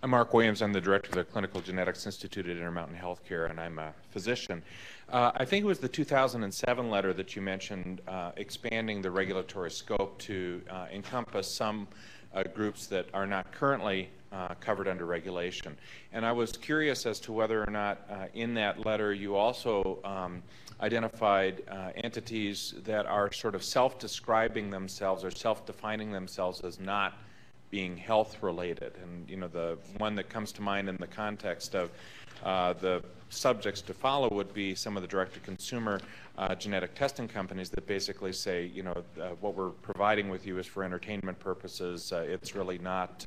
I'm Mark Williams. I'm the director of the Clinical Genetics Institute at Intermountain Healthcare, and I'm a physician. I think it was the 2007 letter that you mentioned expanding the regulatory scope to encompass some groups that are not currently covered under regulation. And I was curious as to whether or not in that letter you also identified entities that are sort of self-describing themselves or self-defining themselves as not being health-related. And you know, the one that comes to mind in the context of the subjects to follow would be some of the direct-to-consumer genetic testing companies that basically say, you know, what we're providing with you is for entertainment purposes. It's really not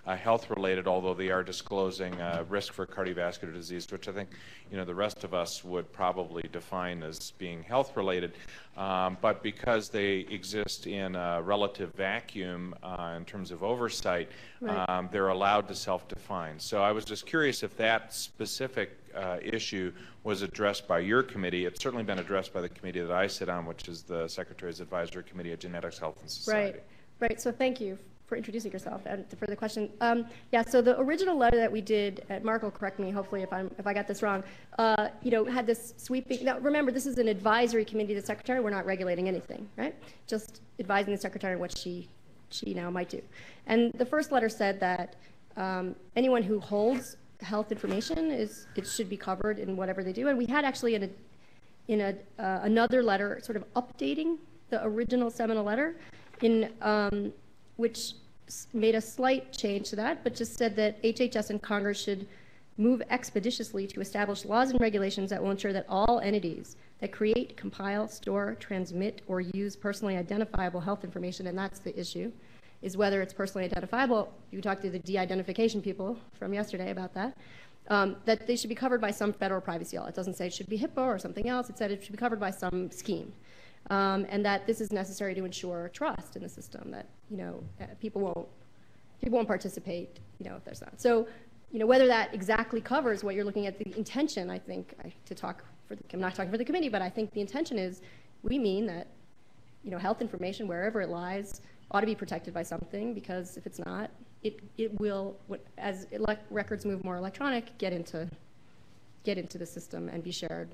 health-related, although they are disclosing risk for cardiovascular disease, which I think, you know, the rest of us would probably define as being health-related. But because they exist in a relative vacuum in terms of oversight, right, they're allowed to self-define. So I was just curious if that specific issue was addressed by your committee. It's certainly been addressed by the committee that I sit on, which is the Secretary's Advisory Committee of Genetics, Health, and Society. Right. So thank you for introducing yourself and for the question. Yeah. So the original letter that we did, Mark will correct me, hopefully, if I got this wrong. You know, had this sweeping. Now, remember, this is an advisory committee to the Secretary. We're not regulating anything, right? Just advising the Secretary on what she now might do. And the first letter said that anyone who holds health information it should be covered in whatever they do. And we had actually in another letter sort of updating the original seminal letter in which made a slight change to that, but just said that HHS and Congress should move expeditiously to establish laws and regulations that will ensure that all entities that create, compile, store, transmit, or use personally identifiable health information, and that's the issue, is whether it's personally identifiable. You talked to the de-identification people from yesterday about that, that they should be covered by some federal privacy law. It doesn't say it should be HIPAA or something else. It said it should be covered by some scheme, and that this is necessary to ensure trust in the system, that, you know, people won't participate, you know, if there's not. So, you know, whether that exactly covers what you're looking at, the intention, I think, I'm not talking for the committee, but I think the intention is, we mean that, you know, health information, wherever it lies, ought to be protected by something, because if it's not, it will, as records move more electronic, get into the system and be shared.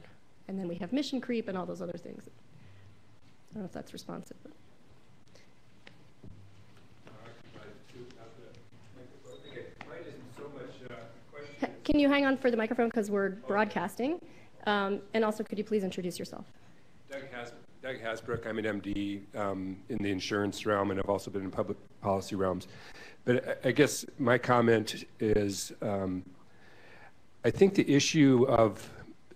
And then we have mission creep and all those other things. I don't know if that's responsive. But. Can you hang on for the microphone, because we're broadcasting? And also, could you please introduce yourself? Doug Hasbrook. I'm an MD in the insurance realm, and I've also been in public policy realms. But I guess my comment is, I think the issue of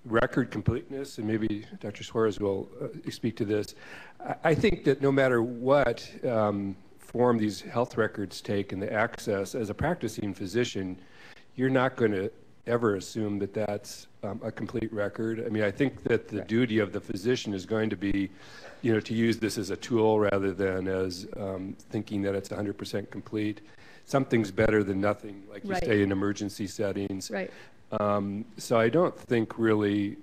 record completeness, and maybe Dr. Suarez will speak to this, I think that no matter what form these health records take and the access, as a practicing physician, you're not going to ever assume that that's a complete record. I mean, I think that the duty of the physician is going to be, you know, to use this as a tool rather than as thinking that it's 100% complete. Something's better than nothing, like you say, in emergency settings. Right. So I don't think really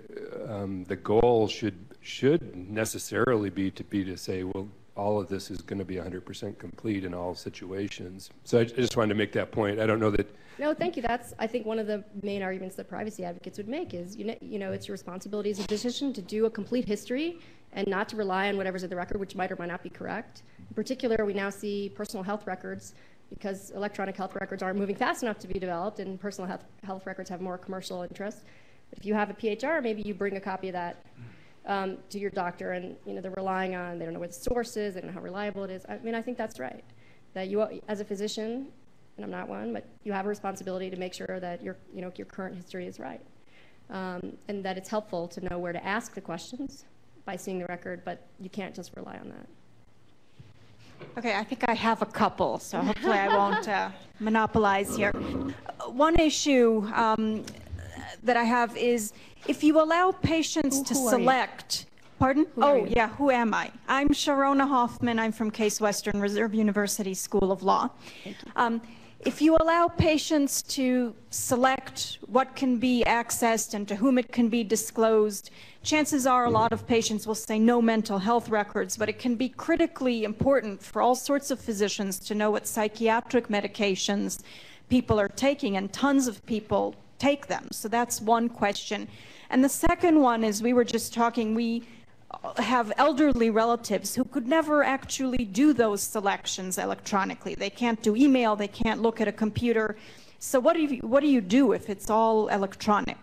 the goal should necessarily be to say, well, all of this is going to be 100% complete in all situations. So I just wanted to make that point. I don't know that. No, thank you. That's, I think, one of the main arguments that privacy advocates would make is, you know, it's your responsibility as a physician to do a complete history and not to rely on whatever's in the record, which might or might not be correct. In particular, we now see personal health records, because electronic health records aren't moving fast enough to be developed, and personal health records have more commercial interest. But if you have a PHR, maybe you bring a copy of that to your doctor, and, you know, they're relying on, they don't know where the source is, they don't know how reliable it is. I mean, I think that's right. That you, as a physician, and I'm not one, but you have a responsibility to make sure that your current history is right, and that it's helpful to know where to ask the questions by seeing the record, but you can't just rely on that. Okay, I think I have a couple, so hopefully I won't monopolize here. One issue that I have is, if you allow patients to select, pardon? Oh, yeah, who am I? I'm Sharona Hoffman. I'm from Case Western Reserve University School of Law. If you allow patients to select what can be accessed and to whom it can be disclosed, chances are a lot of patients will say no mental health records, but it can be critically important for all sorts of physicians to know what psychiatric medications people are taking, and tons of people take them. So that's one question. And the second one is, we were just talking, we have elderly relatives who could never actually do those selections electronically. They can't do email, they can't look at a computer. So what do you do if it's all electronic?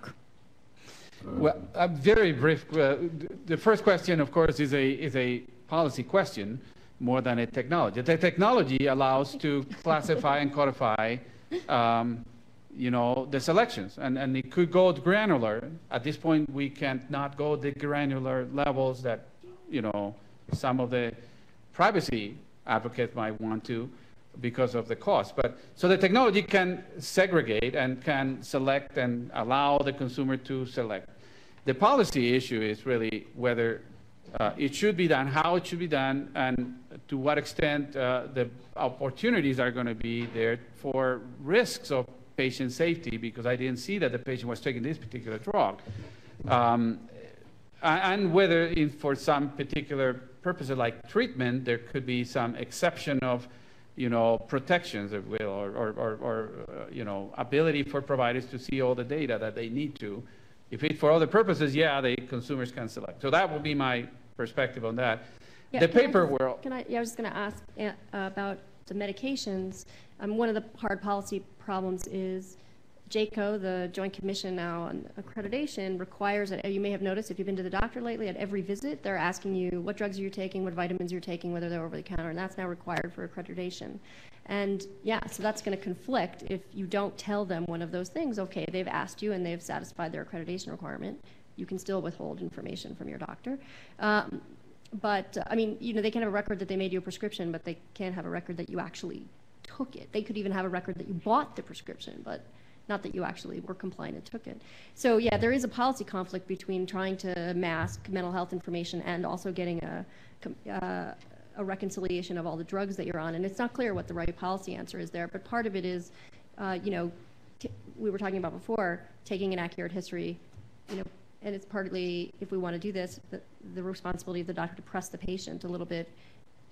Well, very brief. The first question, of course, is a policy question more than a technology. The technology allows to classify and codify the selections, and it could go granular. At this point, we cannot go the granular levels that, some of the privacy advocates might want to because of the cost. But so the technology can segregate and can select and allow the consumer to select. The policy issue is really whether it should be done, how it should be done, and to what extent the opportunities are going to be there for risks of patient safety, because I didn't see that the patient was taking this particular drug. And whether for some particular purposes like treatment, there could be some exception of protections, if will, or ability for providers to see all the data that they need to. If it's for other purposes, yeah, the consumers can select. So that would be my perspective on that. Yeah, the paper world. I was just going to ask about the medications. One of the hard policy problems is JCO, the Joint Commission now on Accreditation, requires that, you may have noticed if you've been to the doctor lately, at every visit, they're asking you what drugs you're taking, what vitamins you're taking, whether they're over the counter, and that's now required for accreditation. And yeah, so that's going to conflict if you don't tell them one of those things. Okay, they've asked you and they've satisfied their accreditation requirement. You can still withhold information from your doctor. But I mean, they can have a record that they made you a prescription, but they can't have a record that you actually took it. They could even have a record that you bought the prescription, but not that you actually were compliant and took it. So yeah, there is a policy conflict between trying to mask mental health information and also getting a reconciliation of all the drugs that you're on. And it's not clear what the right policy answer is there, but part of it is, we were talking about before, taking an accurate history, and it's partly, if we want to do this, the responsibility of the doctor to press the patient a little bit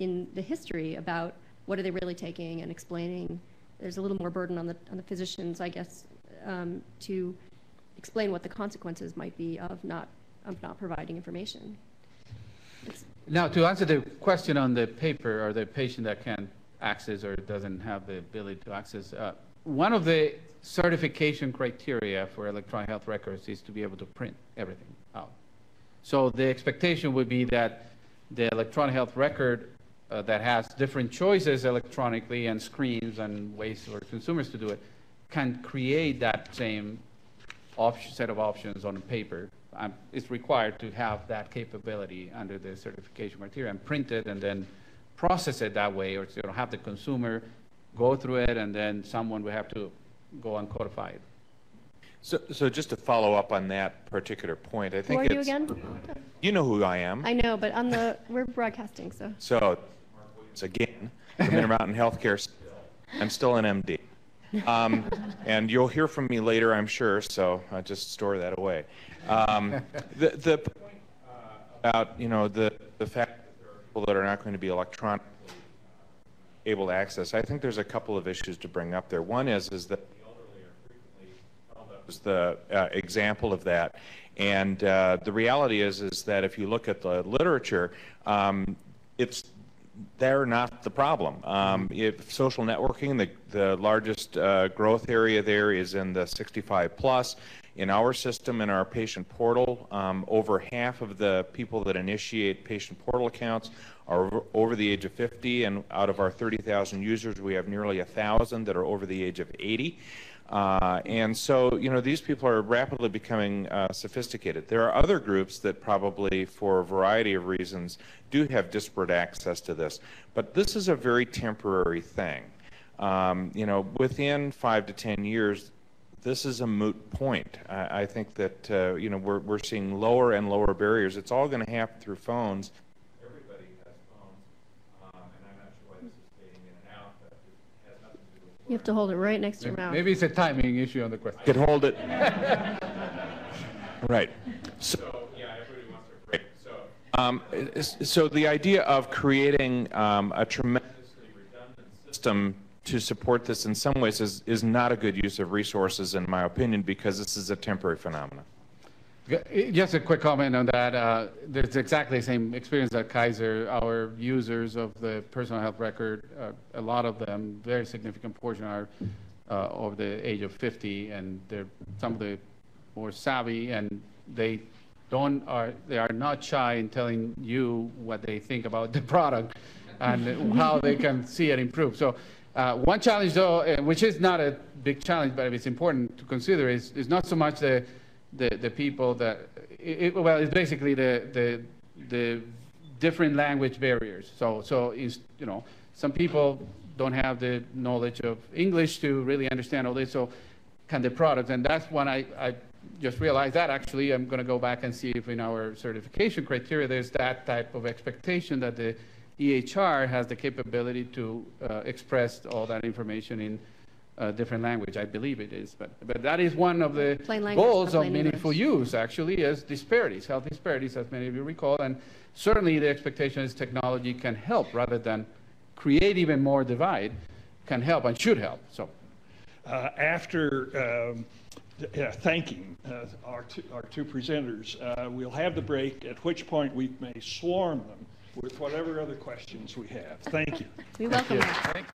in the history about what are they really taking and explaining. There's a little more burden on the physicians, I guess, to explain what the consequences might be of not providing information. Now, to answer the question on the paper or the patient that can't access or doesn't have the ability to access, one of the certification criteria for electronic health records is to be able to print everything out. So the expectation would be that the electronic health record that has different choices electronically and screens and ways for consumers to do it can create that same set of options on paper. It's required to have that capability under the certification criteria and print it and then process it that way, or have the consumer go through it and then someone will have to go and codify it. So just to follow up on that particular point, I think Who are you again? You know who I am. I know, but we're broadcasting, so. So, again, from Intermountain Healthcare, I'm still an MD. And you'll hear from me later, I'm sure, so I'll just store that away. The point about, the fact that there are people that are not going to be electronically able to access, I think there's a couple of issues to bring up there. One is that the elderly are frequently held up as the example of that. And the reality is that if you look at the literature, they're not the problem. If social networking, the largest growth area there is in the 65 plus. In our system, in our patient portal, over half of the people that initiate patient portal accounts are over the age of 50, and out of our 30,000 users, we have nearly 1,000 that are over the age of 80. And so, these people are rapidly becoming sophisticated. There are other groups that probably, for a variety of reasons, do have disparate access to this. But this is a very temporary thing. Within 5 to 10 years, this is a moot point. I think that, we're seeing lower and lower barriers. It's all going to happen through phones. Everybody has phones, and I'm not sure why this is fading in and out, but it has nothing to do with... You have to hold it right next to your mouth. Maybe it's a timing issue on the question. I can hold it. Right. So, yeah, everybody wants their break. So the idea of creating a tremendously redundant system to support this in some ways is not a good use of resources, in my opinion, because this is a temporary phenomenon. Just a quick comment on that. There's exactly the same experience at Kaiser. Our users of the personal health record, a lot of them, very significant portion are over the age of 50, and they're some of the more savvy, and they are not shy in telling you what they think about the product and how they can see it improve. So one challenge, though, which is not a big challenge, but it's important to consider, is not so much the people that, well, it's basically the different language barriers. So you know, some people don't have the knowledge of English to really understand all this, so can the product, and that's when I just realized that actually I'm going to go back and see if in our certification criteria there's that type of expectation that the EHR has the capability to express all that information in different language. I believe it is, but that is one of the goals of meaningful use, actually, is disparities, health disparities, as many of you recall, and certainly the expectation is technology can help rather than create even more divide, can help and should help. So, after thanking our two presenters, we'll have the break, at which point we may swarm them with whatever other questions we have. Thank you. We welcome that.